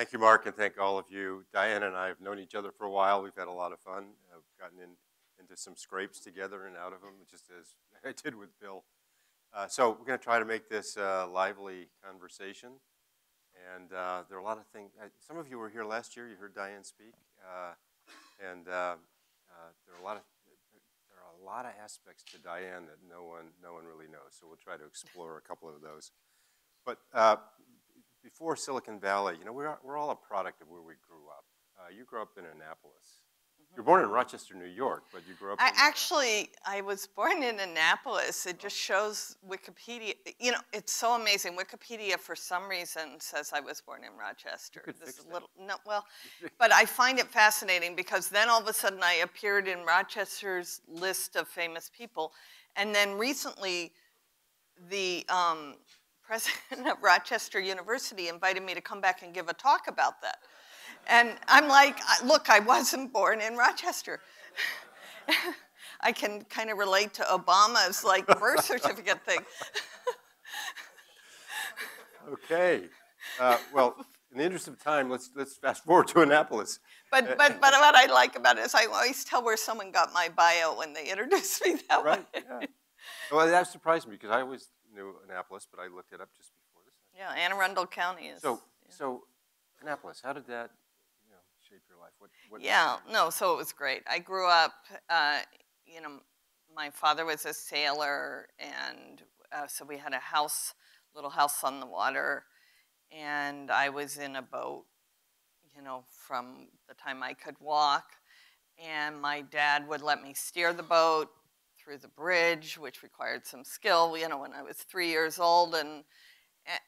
Thank you, Mark, and thank all of you. Diane and I have known each other for a while. We've had a lot of fun. I've gotten into some scrapes together and out of them, just as I did with Bill. So we're going to try to make this a lively conversation. And there are a lot of things. Some of you were here last year. You heard Diane speak, and there are a lot of aspects to Diane that no one really knows. So we'll try to explore a couple of those. But before Silicon Valley, you know, we're all a product of where we grew up. You grew up in Annapolis. You're born in Rochester, New York, but you grew up I was born in Annapolis. It just shows Wikipedia. You know, it's so amazing. Wikipedia, for some reason, says I was born in Rochester. You could fix that. But I find it fascinating because then all of a sudden I appeared in Rochester's list of famous people. And then recently, the president of Rochester University invited me to come back and give a talk about that. And I'm like, look, I wasn't born in Rochester. I can kind of relate to Obama's like birth certificate thing. Okay. Well, in the interest of time, let's fast forward to Annapolis. But what I like about it is I always tell where someone got my bio when they introduce me that way. Yeah. Well, that surprised me because I always knew Annapolis, but I looked it up just before this. Yeah, Anne Arundel County is. So Annapolis, how did that shape your life? So it was great. I grew up, my father was a sailor, and so we had a little house on the water, and I was in a boat, from the time I could walk, and my dad would let me steer the boat through the bridge, which required some skill, when I was 3 years old, and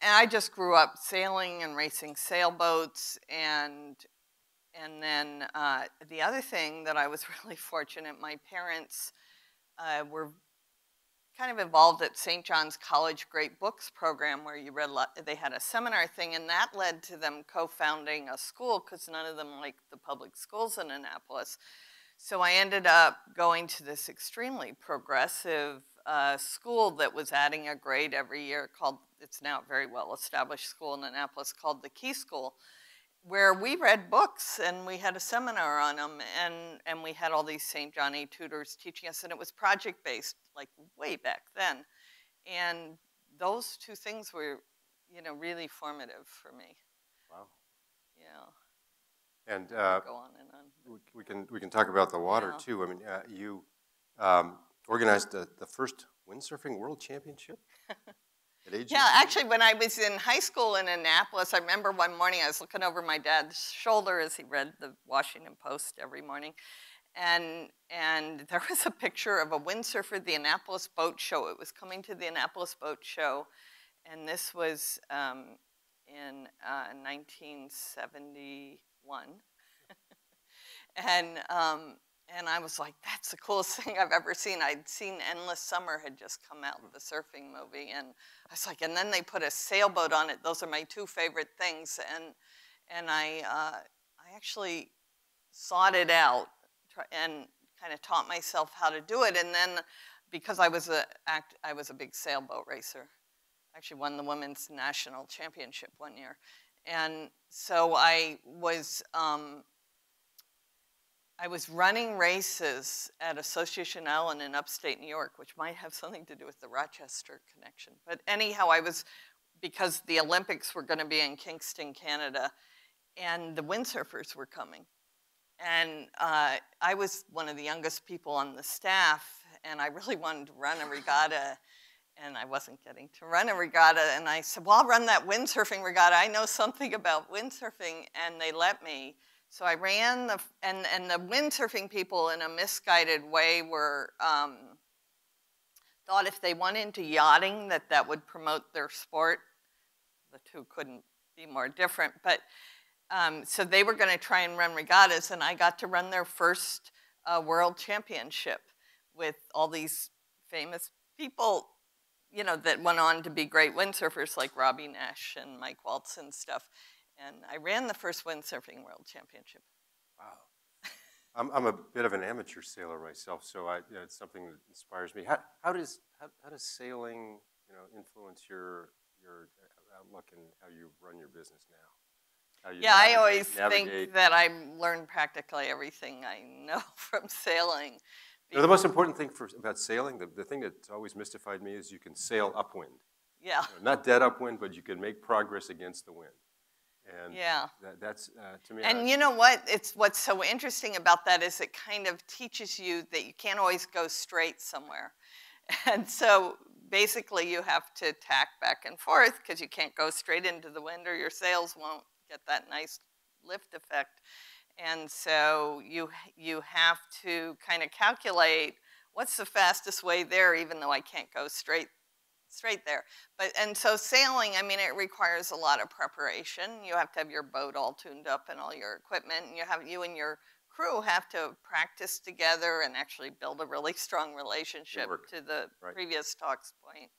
I just grew up sailing and racing sailboats, and then the other thing that I was really fortunate, my parents were kind of involved at St. John's College Great Books program where you read they had a seminar thing, and that led to them co-founding a school because none of them liked the public schools in Annapolis. So I ended up going to this extremely progressive school that was adding a grade every year it's now a very well-established school in Annapolis called the Key School, where we read books and we had a seminar on them, and we had all these St. Johnny tutors teaching us, and it was project-based, like way back then. And those two things were, really formative for me. Wow. Yeah. And go on and on. We can talk about the water too. I mean, you organized the first windsurfing world championship. Actually, when I was in high school in Annapolis, I remember one morning I was looking over my dad's shoulder as he read the Washington Post every morning, and there was a picture of a windsurfer at the Annapolis Boat Show. It was coming to the Annapolis Boat Show, and this was in 1971, and I was like, that's the coolest thing I've ever seen. I'd seen Endless Summer had just come out, the surfing movie, and I was like, and then they put a sailboat on it. Those are my two favorite things, and I actually sought it out and kind of taught myself how to do it. And then because I was a big sailboat racer, I actually won the women's national championship one year, and so I was running races at Association Island in upstate New York, which might have something to do with the Rochester connection. But anyhow, because the Olympics were going to be in Kingston, Canada, and the windsurfers were coming. And I was one of the youngest people on the staff, and I really wanted to run a regatta, and I wasn't getting to run a regatta. And I said, well, I'll run that windsurfing regatta. I know something about windsurfing, and they let me. So I ran and the windsurfing people in a misguided way thought if they went into yachting that would promote their sport. The two couldn't be more different. But so they were going to try and run regattas, and I got to run their first world championship with all these famous people, that went on to be great windsurfers like Robbie Nash and Mike Waltz and stuff. And I ran the first windsurfing world championship. Wow. I'm a bit of an amateur sailor myself, so it's something that inspires me. How does sailing, influence your outlook and how you run your business now? how you Yeah, I always navigate. think that I learned practically everything I know from sailing. You know, the most important thing about sailing, the thing that's always mystified me is you can sail upwind. Yeah, You know, not dead upwind, but you can make progress against the wind. And yeah. that's, to me, And you know what? What's so interesting about that is it kind of teaches you that you can't always go straight somewhere. And so basically you have to tack back and forth because you can't go straight into the wind or your sails won't get that nice lift effect. And so you have to kind of calculate what's the fastest way there, even though I can't go straight there. And so sailing, I mean, it requires a lot of preparation. You have to have your boat all tuned up and all your equipment, and you and your crew have to practice together and actually build a really strong relationship to the previous talk's point.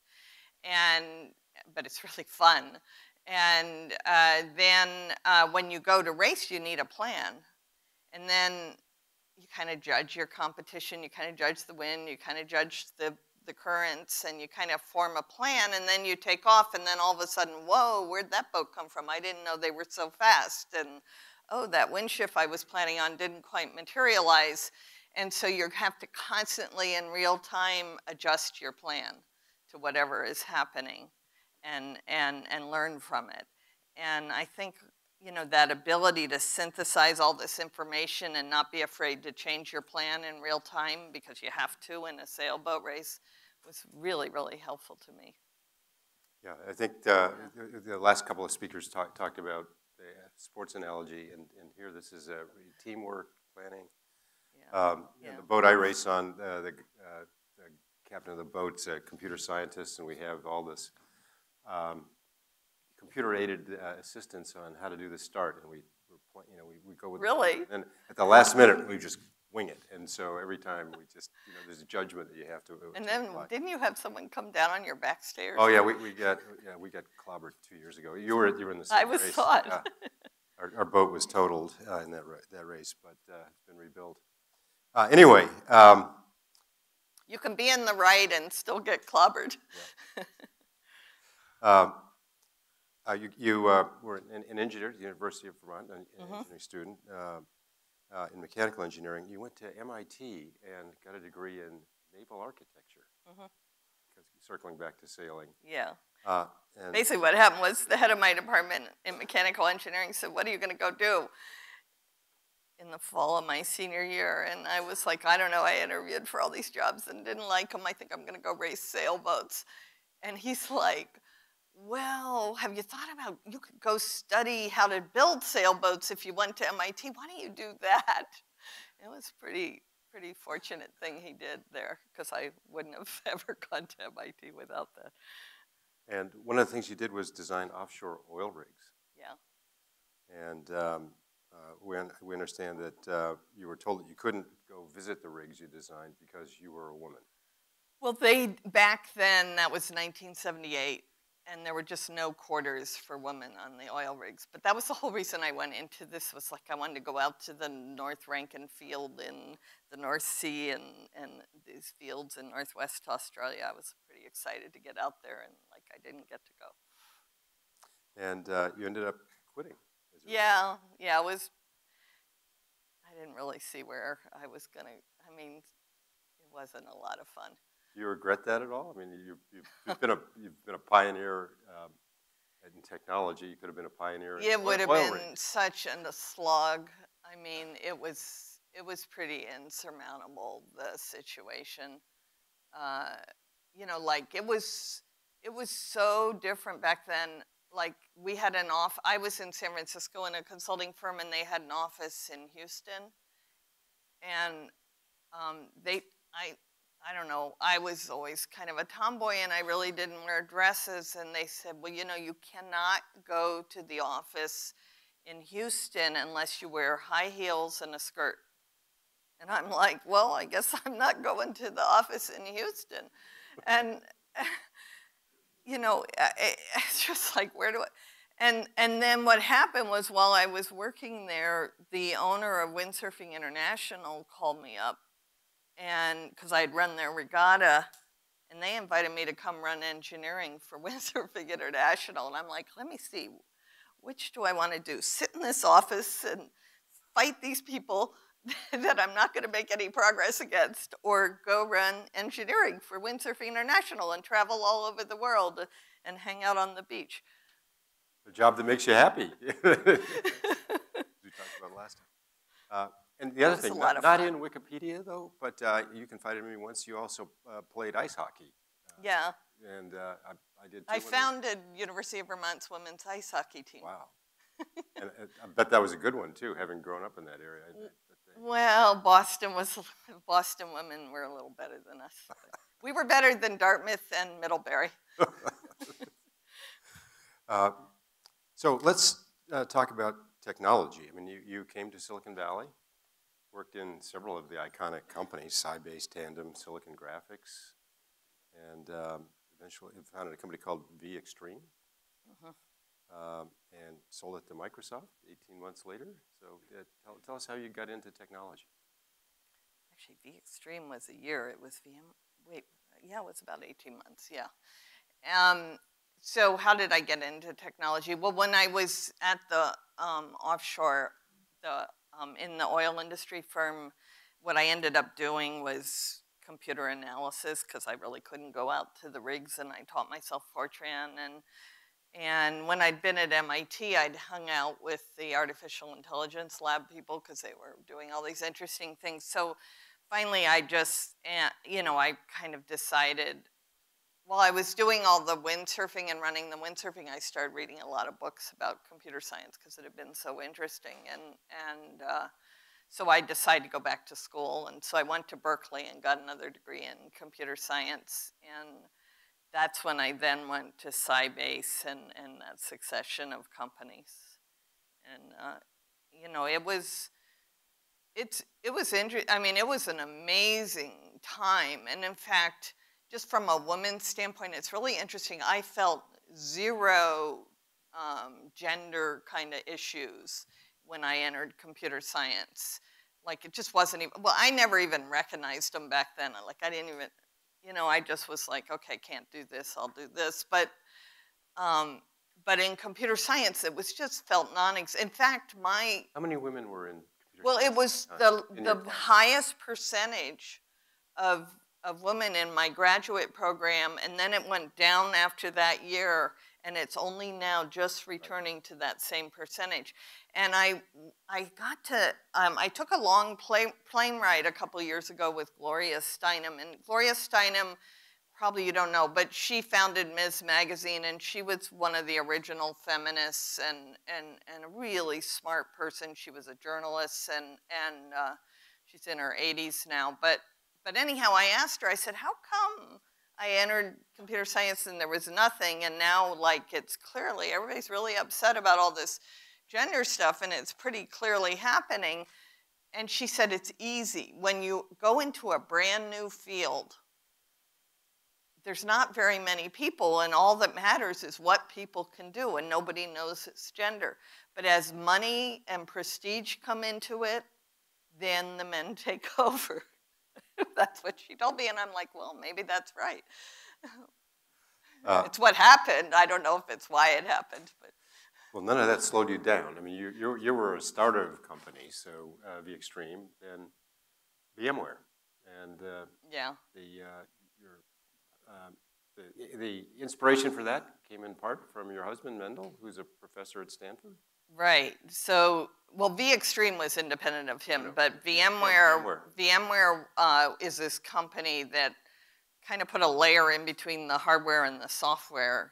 But it's really fun. And then when you go to race, you need a plan. And then you kind of judge your competition, you kind of judge the wind, you kind of judge the currents, and you kind of form a plan, and then you take off, and then all of a sudden, whoa, where'd that boat come from? I didn't know they were so fast. And oh, that wind shift I was planning on didn't quite materialize. And so you have to constantly in real time adjust your plan to whatever is happening and learn from it. And I think, you know, that ability to synthesize all this information and not be afraid to change your plan in real time, because you have to in a sailboat race, was really, really helpful to me. Yeah, I think the last couple of speakers talked about the sports analogy, and here this is teamwork, planning. And the boat I race on, the captain of the boat's a computer scientist, and we have all this computer-aided assistance on how to do the start, and we go with really. And at the last minute, we just wing it, and so every time we just there's a judgment that you have to. And then didn't you have someone come down on your back stairs? Oh yeah, we got clobbered 2 years ago. You were in the same race. I was thought. Our boat was totaled in that race, but it's been rebuilt. Anyway. You can be in the right and still get clobbered. Yeah. You were an engineer at the University of Vermont, an engineering student in mechanical engineering. You went to MIT and got a degree in naval architecture. Circling back to sailing. Yeah. And basically what happened was the head of my department in mechanical engineering said, "What are you going to go do?" in the fall of my senior year. And I was like, I don't know, I interviewed for all these jobs and didn't like them. I think I'm going to go race sailboats. And he's like, well, have you thought about, you could go study how to build sailboats if you went to MIT. Why don't you do that? It was pretty fortunate thing he did there, because I wouldn't have ever gone to MIT without that. And one of the things you did was design offshore oil rigs. Yeah. And we understand that you were told that you couldn't go visit the rigs you designed because you were a woman. Well, back then, that was 1978, and there were just no quarters for women on the oil rigs. But that was the whole reason I went into this, was like I wanted to go out to the North Rankin field in the North Sea and these fields in Northwest Australia. I was pretty excited to get out there, and like I didn't get to go. And you ended up quitting. Yeah, it was. I didn't really see where I was gonna. I mean, it wasn't a lot of fun. Do you regret that at all? I mean, you've been a pioneer in technology. You could have been a pioneer. It would have been such a slog. I mean, it was pretty insurmountable, the situation. You know, like it was so different back then. Like we had I was in San Francisco in a consulting firm, and they had an office in Houston. And I don't know, I was always kind of a tomboy, and I really didn't wear dresses. And they said, well, you know, you cannot go to the office in Houston unless you wear high heels and a skirt. And I'm like, well, I guess I'm not going to the office in Houston. And you know, it's just like, where do I? And then what happened was, while I was working there, the owner of Windsurfing International called me up, and because I had run their regatta, and they invited me to come run engineering for Windsurfing International. And I'm like, let me see, which do I want to do? Sit in this office and fight these people that I'm not going to make any progress against, or go run engineering for Windsurfing International and travel all over the world and hang out on the beach. A job that makes you happy. We talked about last time. And the other thing, not in Wikipedia though, but you confided in me once you also played ice hockey. Yeah. And I did too. I founded University of Vermont's women's ice hockey team. Wow. And I bet that was a good one too, having grown up in that area. Well, Boston women were a little better than us. We were better than Dartmouth and Middlebury. So let's talk about technology. I mean, you came to Silicon Valley, worked in several of the iconic companies, Sybase, Tandem, Silicon Graphics, and eventually founded a company called V-Extreme. And sold it to Microsoft 18 months later. So tell us how you got into technology. Actually, V-Extreme was a year. It was it was about 18 months, yeah. So how did I get into technology? Well, when I was at the offshore, in the oil industry firm, what I ended up doing was computer analysis, because I really couldn't go out to the rigs, and I taught myself Fortran. And when I'd been at MIT, I'd hung out with the artificial intelligence lab people because they were doing all these interesting things. So finally, I just, I kind of decided, while I was doing all the windsurfing and running the windsurfing, I started reading a lot of books about computer science because it had been so interesting. So I decided to go back to school. And so I went to Berkeley and got another degree in computer science. And that's when I then went to Sybase and that succession of companies. And, it was interesting. I mean, it was an amazing time. And in fact, just from a woman's standpoint, it's really interesting. I felt zero gender kind of issues when I entered computer science. Like, it just wasn't even, well, I never even recognized them back then. Like, I didn't even, I just was like, okay, can't do this, I'll do this. But in computer science, it was just felt in fact, how many women were in computer well, science? It was the highest percentage of women in my graduate program, and then it went down after that year, and it's only now just returning to that same percentage. And I took a long plane ride a couple years ago with Gloria Steinem, and Gloria Steinem, probably you don't know, but she founded Ms. Magazine, and she was one of the original feminists and a really smart person. She was a journalist, and she's in her 80s now. But anyhow, I asked her, I said, how come I entered computer science and there was nothing, and now, like, it's clearly, everybody's really upset about all this gender stuff, and it's pretty clearly happening. And she said, it's easy. When you go into a brand new field, there's not very many people, and all that matters is what people can do, and nobody knows it's gender. But as money and prestige come into it, then the men take over. That's what she told me, and I'm like, well, maybe that's right. It's what happened. I don't know if it's why it happened, but. Well, none of that slowed you down. I mean, you were a starter of companies, so V-Extreme, then VMware, and the inspiration for that came in part from your husband Mendel, who's a professor at Stanford. Right. So, well, V-Extreme was independent of him, but VMware is this company that kind of put a layer in between the hardware and the software,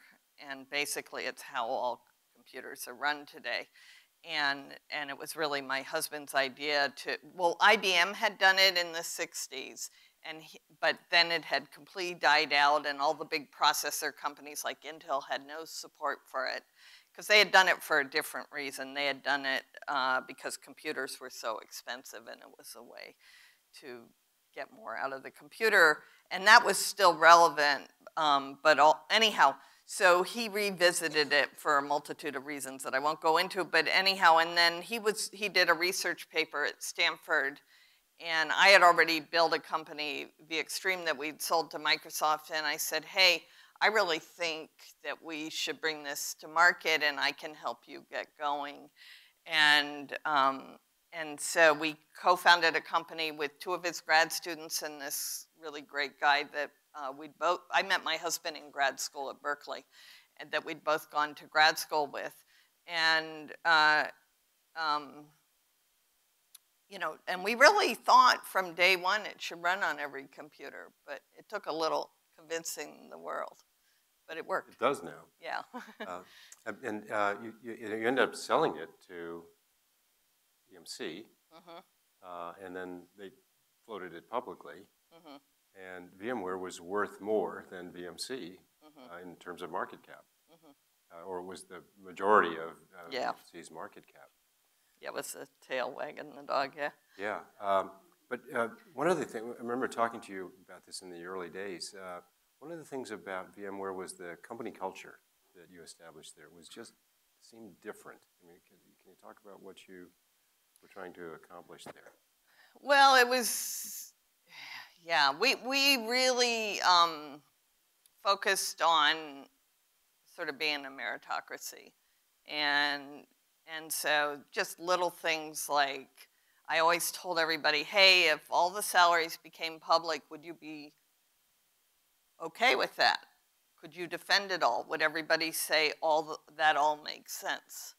and basically it's how all computers are run today. And it was really my husband's idea well, IBM had done it in the 60s, but then it had completely died out, and all the big processor companies like Intel had no support for it, because they had done it for a different reason. They had done it because computers were so expensive, and it was a way to get more out of the computer, and that was still relevant. Anyhow, so he revisited it for a multitude of reasons that I won't go into, but anyhow, and then he did a research paper at Stanford, and I had already built a company, V-Extreme, that we'd sold to Microsoft, and I said, hey, I really think that we should bring this to market, and I can help you get going. And so we co-founded a company with 2 of his grad students and this really great guy that I met my husband in grad school at Berkeley, and that we'd both gone to grad school with. And, you know, and we really thought from day one it should run on every computer, but it took a little convincing the world, but it worked. It does now. Yeah. And you end up selling it to EMC, and then they floated it publicly. And VMware was worth more than VMC in terms of market cap, or was the majority of VMC's market cap. Yeah, it was the tail wagging the dog, yeah. Yeah, but one other thing, I remember talking to you about this in the early days. One of the things about VMware was the company culture that you established there. It was just seemed different. I mean, can you talk about what you were trying to accomplish there? Well, it was, yeah, we really focused on sort of being a meritocracy. And so just little things like, I always told everybody, hey, if all the salaries became public, would you be okay with that? Could you defend it all? Would everybody say that all makes sense?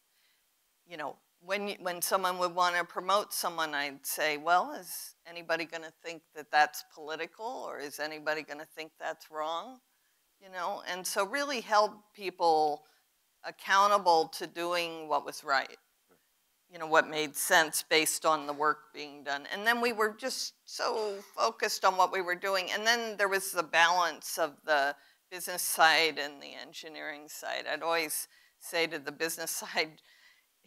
You know, when someone would want to promote someone, I'd say, well, is anybody going to think that that's political, or is anybody going to think that's wrong? You know, and so really held people accountable to doing what was right. You know, what made sense based on the work being done. And then we were just so focused on what we were doing. And then there was the balance of the business side and the engineering side. I'd always say to the business side,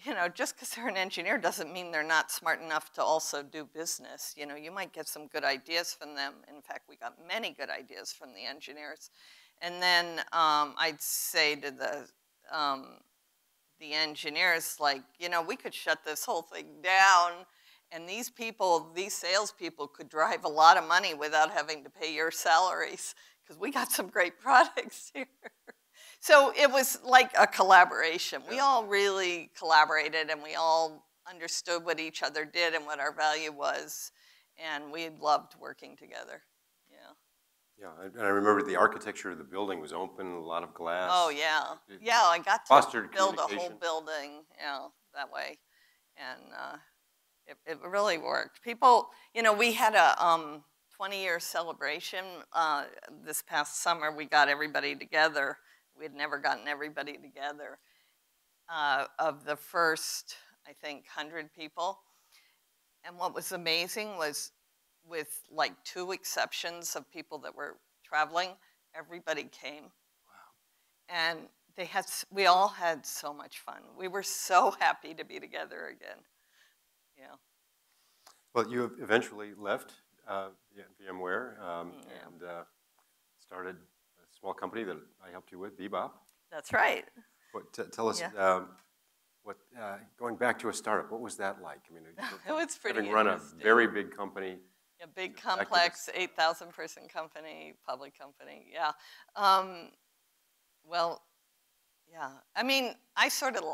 you know, just because they're an engineer doesn't mean they're not smart enough to also do business. You know, you might get some good ideas from them. In fact, we got many good ideas from the engineers. And then I'd say to the engineers, like, you know, we could shut this whole thing down, and these people, these salespeople could drive a lot of money without having to pay your salaries, because we got some great products here. So it was like a collaboration. Yeah. We all really collaborated, and we all understood what each other did and what our value was, and we loved working together. Yeah. Yeah, and I remember the architecture of the building was open, a lot of glass. Oh, yeah. Yeah, I got to build a whole building, yeah, that way. And it really worked. People, you know, we had a 20-year celebration this past summer. We got everybody together. We had never gotten everybody together. Of the first, I think, 100 people. And what was amazing was, with like 2 exceptions of people that were traveling, everybody came. Wow. And we all had so much fun. We were so happy to be together again. Yeah. Well, you eventually left VMware and started a small company that I helped you with, Bebop. That's right. Tell us, going back to a startup, what was that like? I mean, it was pretty having run a very big company. A big, complex, 8,000-person company, public company, yeah. Well, yeah. I mean, I sort of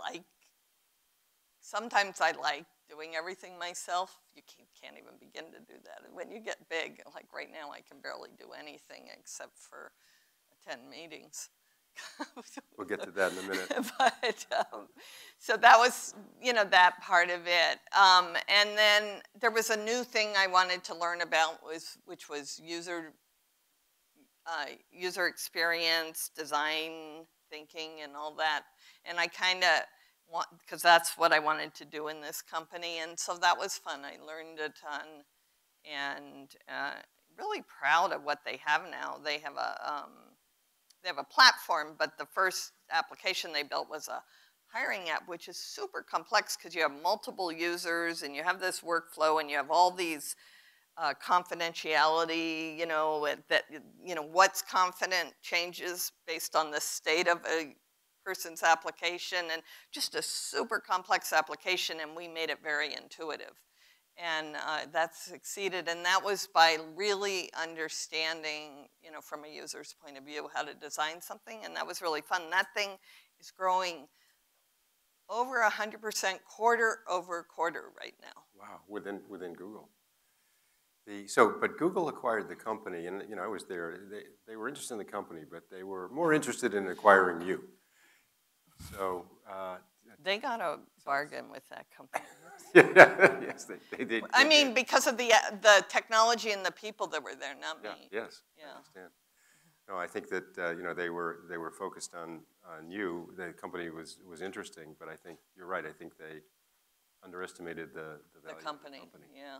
sometimes I like doing everything myself. You can't even begin to do that. When you get big, like right now, I can barely do anything except for attend meetings. We'll get to that in a minute. But, so that was, you know, that part of it. And then there was a new thing I wanted to learn about, which was user experience, design thinking, and all that. And I kind of because that's what I wanted to do in this company. And so that was fun. I learned a ton, and really proud of what they have now. They have a platform, but the first application they built was a hiring app, which is super complex because you have multiple users and you have this workflow and you have all these confidentiality, you know, what's confident changes based on the state of a person's application, and just a super complex application, and we made it very intuitive. And that succeeded, and that was by really understanding, from a user's point of view, how to design something, and that was really fun. That thing is growing over 100% quarter over quarter right now. Wow, within Google. But Google acquired the company, and I was there. They were interested in the company, but they were more interested in acquiring you. So they got a bargain with that company. Yeah, yes, they did. I mean, because of the technology and the people that were there, not me. Yes, yeah. I understand. No, I think that they were focused on you. The company was interesting, but I think you're right. I think they underestimated the value of the company. Yeah.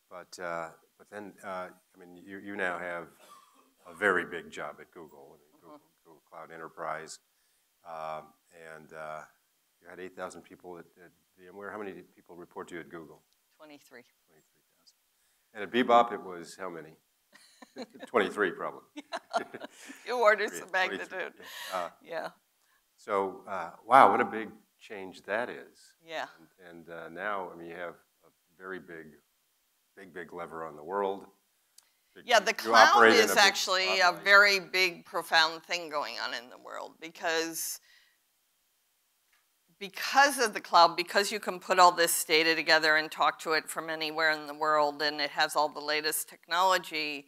But then I mean, you now have a very big job at Google. I mean, Google Cloud Enterprise, and you had 8,000 people at VMware. How many people report to you at Google? 23. 23,000. And at Bebop, it was how many? 23, probably. You orders of magnitude. Yeah. So, wow, what a big change that is. Yeah. And now, I mean, you have a very big lever on the world. Yeah, the cloud is actually a very big, profound thing going on in the world because of the cloud, because you can put all this data together and talk to it from anywhere in the world, and it has all the latest technology,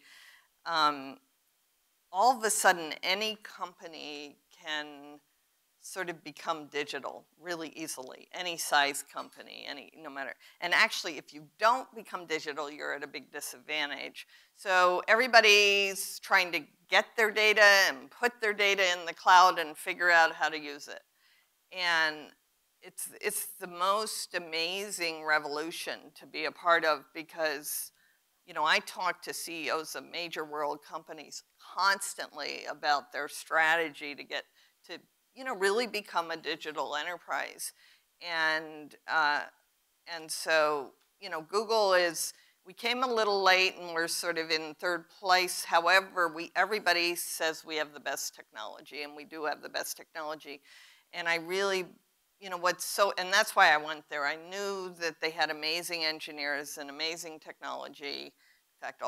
all of a sudden any company can sort of become digital really easily. Any size company, no matter. And actually, if you don't become digital, you're at a big disadvantage. So everybody's trying to get their data and put their data in the cloud and figure out how to use it. And it's the most amazing revolution to be a part of because, I talk to CEOs of major world companies constantly about their strategy to get to, really become a digital enterprise. And so, Google we came a little late and we're sort of in third place. However, everybody says we have the best technology, and we do have the best technology. And I really, and that's why I went there. I knew that they had amazing engineers and amazing technology. In fact,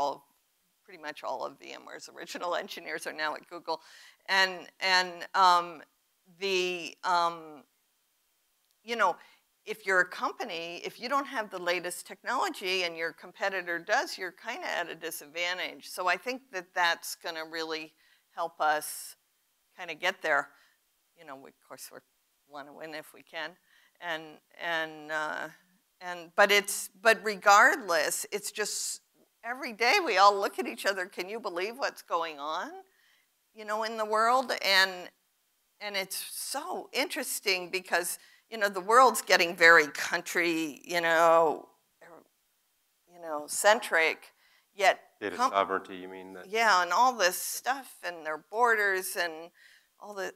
pretty much all of VMware's original engineers are now at Google. And if you're a company, if you don't have the latest technology and your competitor does, you're kind of at a disadvantage. So I think that that's going to really help us kind of get there. Of course, we want to win if we can, but regardless, it's just every day we all look at each other. Can you believe what's going on, in the world? And it's so interesting because the world's getting very country, centric. Yet data sovereignty, you mean? Yeah, and all this stuff, and their borders, and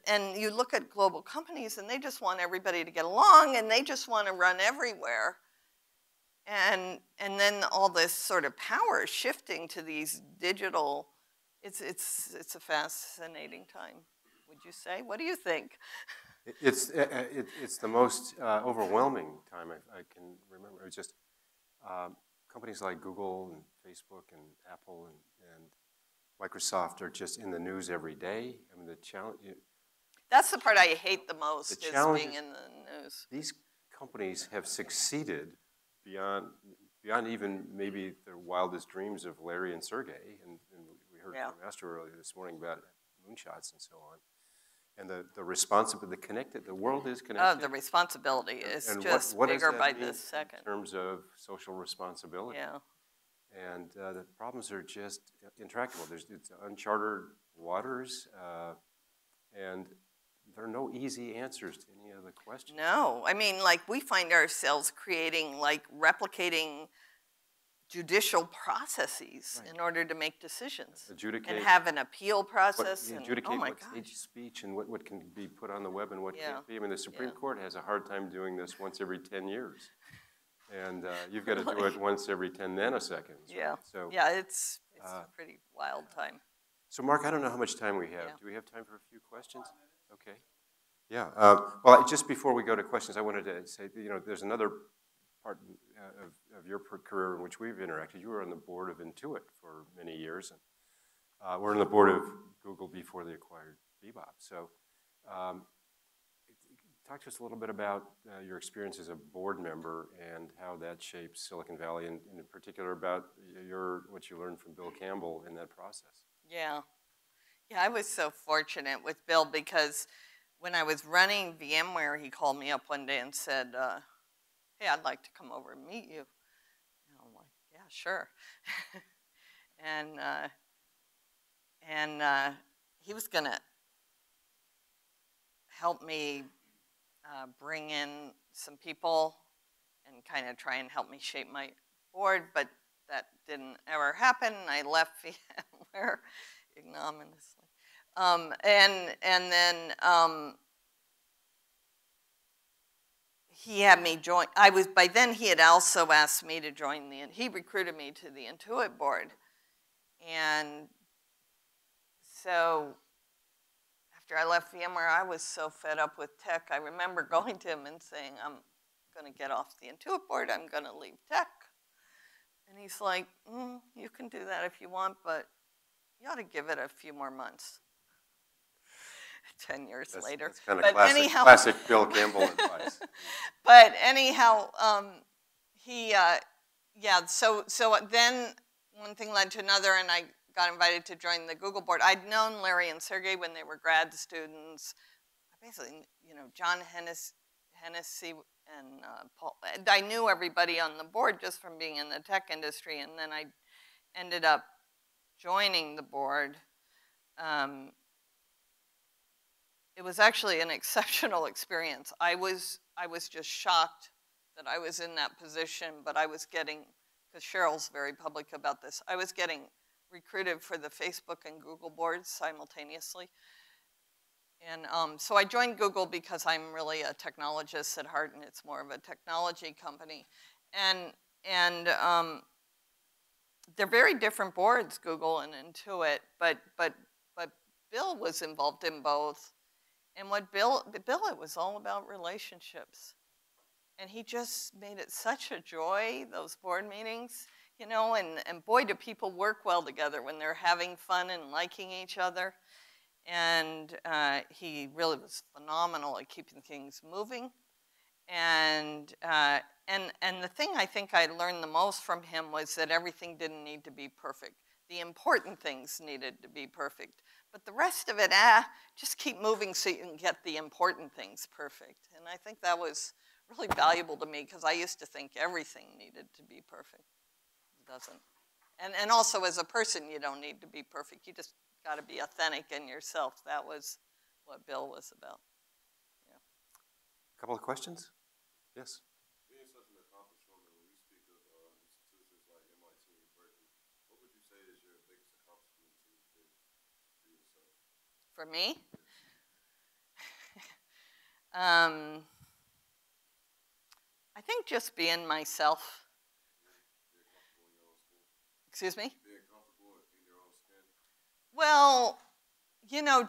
and you look at global companies, and they just want everybody to get along, and they just want to run everywhere. And then all this sort of power shifting to these digital. It's a fascinating time. Would you say? What do you think? It's the most overwhelming time I can remember. It's just companies like Google and Facebook and Apple and Microsoft are just in the news every day. I mean, the challenge. That's the part I hate the most, is being in the news. These companies have succeeded beyond even maybe their wildest dreams of Larry and Sergey. And we heard from Master earlier this morning about moonshots and so on. And the world is connected. Oh, the responsibility is just bigger by the second. In terms of social responsibility. Yeah. And the problems are just intractable. It's uncharted waters, and there are no easy answers to any of the questions. No, I mean, we find ourselves creating, replicating judicial processes in order to make decisions. Adjudicate. And have an appeal process. Adjudicate what's hate speech and what can be put on the web and what can't be. I mean, the Supreme Court has a hard time doing this once every 10 years. And you've got to do it once every 10 nanoseconds. Yeah. Right? So, it's a pretty wild time. So, Mark, I don't know how much time we have. Do we have time for a few questions? Okay. Yeah. Well, just before we go to questions, I wanted to say, there's another part of your career in which we've interacted. You were on the board of Intuit for many years, and we're on the board of Google before they acquired Bebop. So talk to us a little bit about your experience as a board member and how that shapes Silicon Valley, and in particular about what you learned from Bill Campbell in that process. Yeah. Yeah, I was so fortunate with Bill because when I was running VMware, he called me up one day and said, hey, I'd like to come over and meet you. And I'm like, yeah, sure. and he was going to help me bring in some people and kind of try and help me shape my board, but that didn't ever happen. I left VMware ignominiously. And then he had me join. By then he had also asked me to join he recruited me to the Intuit board. And so after I left VMware, I was so fed up with tech. I remember going to him and saying, I'm going to get off the Intuit board. I'm going to leave tech. And he's like, you can do that if you want, but you ought to give it a few more months. 10 years later. That's kind of classic Bill Campbell advice. But anyhow, so then one thing led to another, and I got invited to join the Google board. I'd known Larry and Sergey when they were grad students. Basically, John Hennessy and Paul. I knew everybody on the board just from being in the tech industry, and then I ended up joining the board. It was actually an exceptional experience. I was just shocked that I was in that position, but I was getting, because Cheryl's very public about this, I was getting recruited for the Facebook and Google boards simultaneously. And so I joined Google because I'm really a technologist at heart, and it's more of a technology company. And they're very different boards, Google and Intuit, but Bill was involved in both. And Bill, it was all about relationships. And he just made it such a joy, those board meetings, and boy, do people work well together when they're having fun and liking each other. And he really was phenomenal at keeping things moving. And the thing I think I learned the most from him was that everything didn't need to be perfect. The important things needed to be perfect. But the rest of it, just keep moving so you can get the important things perfect. And I think that was really valuable to me because I used to think everything needed to be perfect. It doesn't. And also as a person, you don't need to be perfect. You just got to be authentic in yourself. That was what Bill was about. Yeah. A couple of questions? Yes. Being such an accomplished woman, when we speak of institutions like MIT and Berkeley, what would you say is your biggest accomplishment to date for yourself? For me? I think just being myself. Being comfortable in your own skin? Excuse me? Being comfortable in your own skin? Well,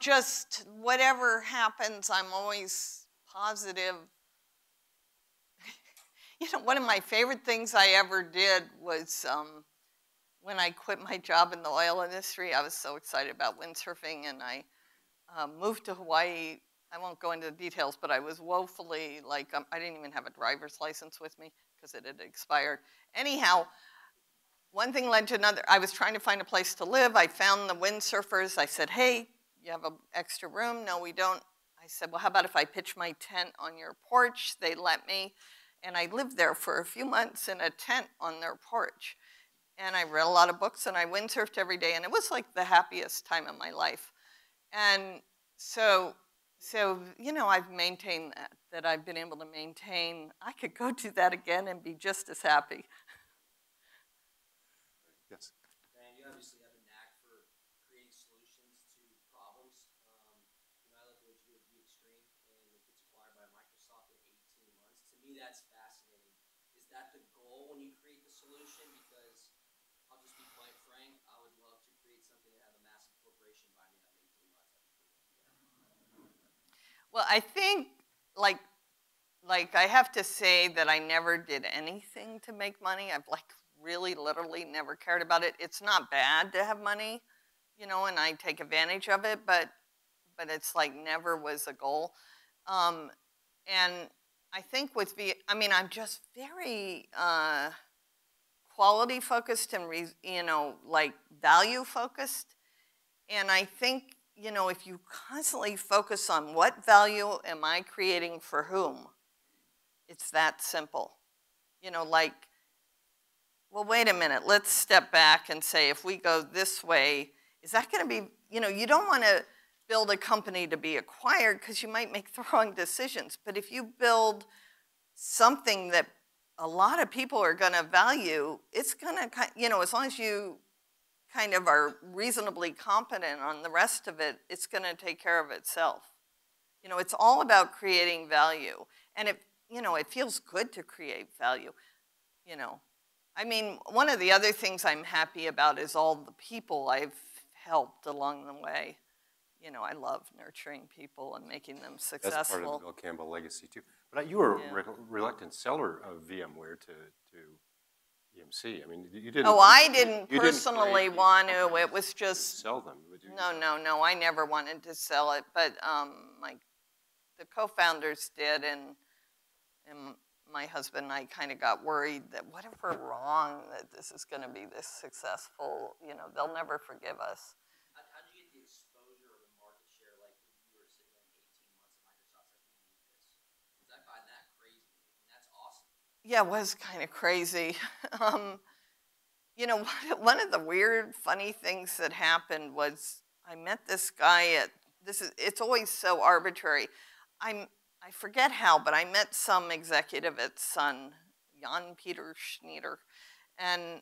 just whatever happens, I'm always positive. One of my favorite things I ever did was when I quit my job in the oil industry. I was so excited about windsurfing, and I moved to Hawaii. I won't go into the details, but I was woefully, I didn't even have a driver's license with me because it had expired. Anyhow, one thing led to another. I was trying to find a place to live. I found the windsurfers. I said, hey, you have an extra room? No, we don't. I said, well, how about if I pitch my tent on your porch? They let me. And I lived there for a few months in a tent on their porch. And I read a lot of books, and I windsurfed every day. And it was like the happiest time of my life. And so I've maintained that I've been able to maintain. I could go do that again and be just as happy. Yes. Diane, you obviously have a knack for creating solutions to problems. I look at what you did with the Extreme, and it gets acquired by Microsoft in 18 months. To me, that's fascinating. Is that the goal when you create the solution? Because I'll just be quite frank, I would love to create something that have a massive corporation buy me out in 18 months. That'd be pretty cool. Well, I think, like, I have to say that I never did anything to make money. I've like really literally never cared about it. It's not bad to have money, you know, and I take advantage of it, but it's like never was a goal. Um, and I think with I mean, I'm just very quality focused and you know, like value focused. And I think, you know, if you constantly focus on what value am I creating for whom, it's that simple. You know, like, well, wait a minute, let's step back and say, if we go this way, is that going to be, you know, you don't want to build a company to be acquired because you might make the wrong decisions. But if you build something that a lot of people are going to value, it's going to, you know, as long as you kind of are reasonably competent on the rest of it, it's going to take care of itself. You know, it's all about creating value. And it, you know, it feels good to create value, you know. I mean, one of the other things I'm happy about is all the people I've helped along the way. You know, I love nurturing people and making them successful. That's part of the Bill Campbell legacy too. But you were Yeah. a reluctant seller of VMware to EMC. I mean, you didn't. Oh, I didn't you personally create these want to. companies It was just sell them. Would you? no. I never wanted to sell it, but the co-founders did, and my husband and I kind of got worried that what if we're wrong, that this is going to be this successful. You know, they'll never forgive us. How did you get the exposure or the market share? Like you were sitting there in 18 months, and Microsoft's like, we need this. Because I find that crazy. And that's awesome. Yeah, it was kind of crazy. You know, one of the weird, funny things that happened was I met this guy at it's always so arbitrary. I forget how, but I met some executive at Sun, Jan Peter Schneider, and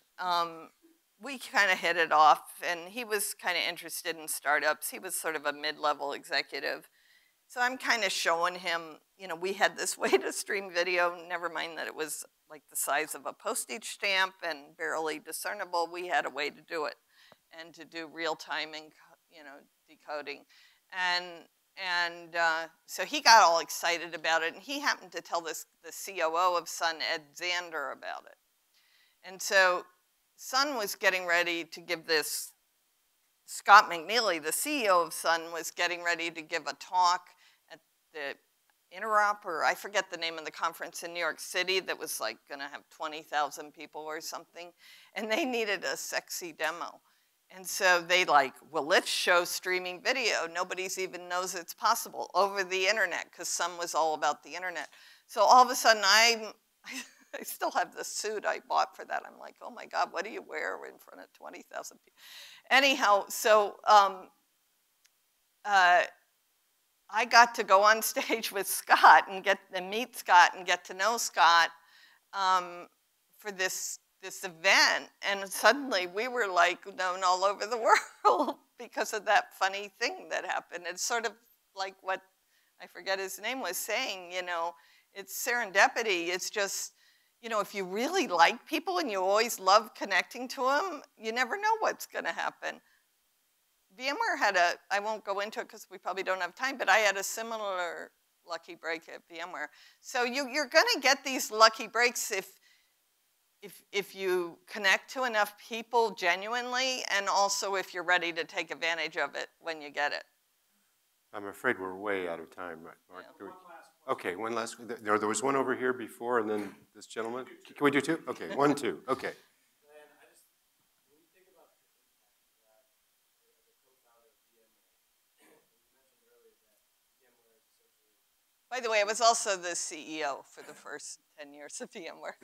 we kind of hit it off, and he was kind of interested in startups. He was sort of a mid-level executive. So I'm kind of showing him, you know, we had this way to stream video, never mind that it was like the size of a postage stamp and barely discernible. We had a way to do it and to do real-time, you know, decoding. And so he got all excited about it, and he happened to tell the COO of Sun, Ed Zander, about it. And so Sun was getting ready to give this, Scott McNeely, the CEO of Sun, was getting ready to give a talk at the Interop, or I forget the name of the conference in New York City that was like gonna have 20,000 people or something, and they needed a sexy demo. And so they like, well, let's show streaming video. Nobody's even knows it's possible over the internet, because Sun was all about the internet. So all of a sudden, I still have the suit I bought for that. I'm like, oh my God, what do you wear in front of 20,000 people? Anyhow, so I got to go on stage with Scott and meet Scott and get to know Scott for this event, and suddenly we were like known all over the world because of that funny thing that happened. It's sort of like what, I forget his name, was saying, you know, it's serendipity. It's just, you know, if you really like people and you always love connecting to them, you never know what's going to happen. VMware had I won't go into it because we probably don't have time, but I had a similar lucky break at VMware. So you're going to get these lucky breaks if you connect to enough people genuinely, and also if you're ready to take advantage of it when you get it. I'm afraid we're way out of time, Mark. Yeah. Okay, one last. There was one over here before, and then this gentleman. Can we do two? Okay, 1, 2. Okay. Diane, when you think about your impact as a co-founder of VMware, and you mentioned earlier that VMware is essentially. By the way, I was also the CEO for the first 10 years of VMware.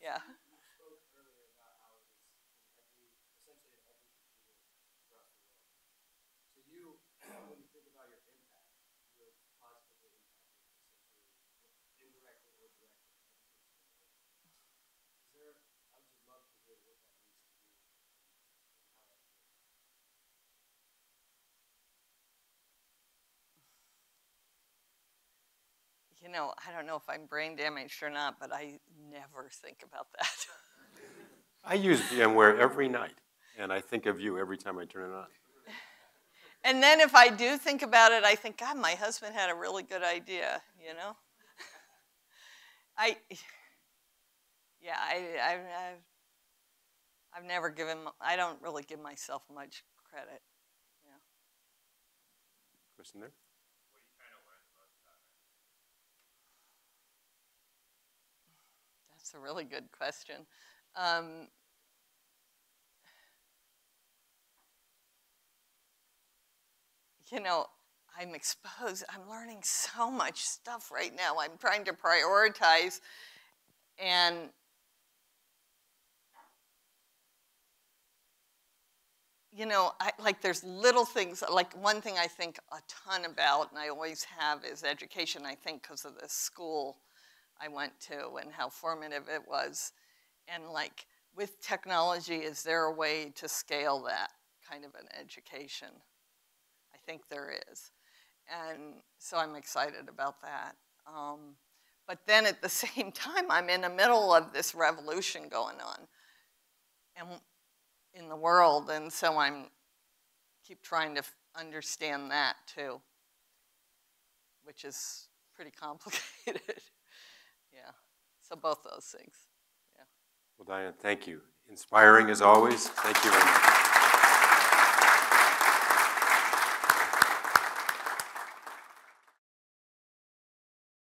Yeah. You spoke earlier about how it is essentially in every computer across the world. So you, when you think about your impact, you have positively impacted essentially indirectly or directly every consumer in the world. I would just love to hear what that means to you and how that feels. You know, I don't know if I'm brain damaged or not, but I never think about that. I use VMware every night, and I think of you every time I turn it on. And then if I do think about it, I think, God, my husband had a really good idea, you know? Yeah, I've never given, I don't really give myself much credit. Yeah. Question there? That's a really good question. Um, you know, I'm exposed, I'm learning so much stuff right now. I'm trying to prioritize, and you know, like there's little things, like one thing I think a ton about, and I always have, is education. I think because of the school I went to and how formative it was. And like with technology, is there a way to scale that kind of an education? I think there is. And so I'm excited about that. But then at the same time, I'm in the middle of this revolution going on and in the world, and so I'm keep trying to understand that too, which is pretty complicated. Yeah, so both those things. Yeah. Well, Diane, thank you. Inspiring as always. Thank you very much.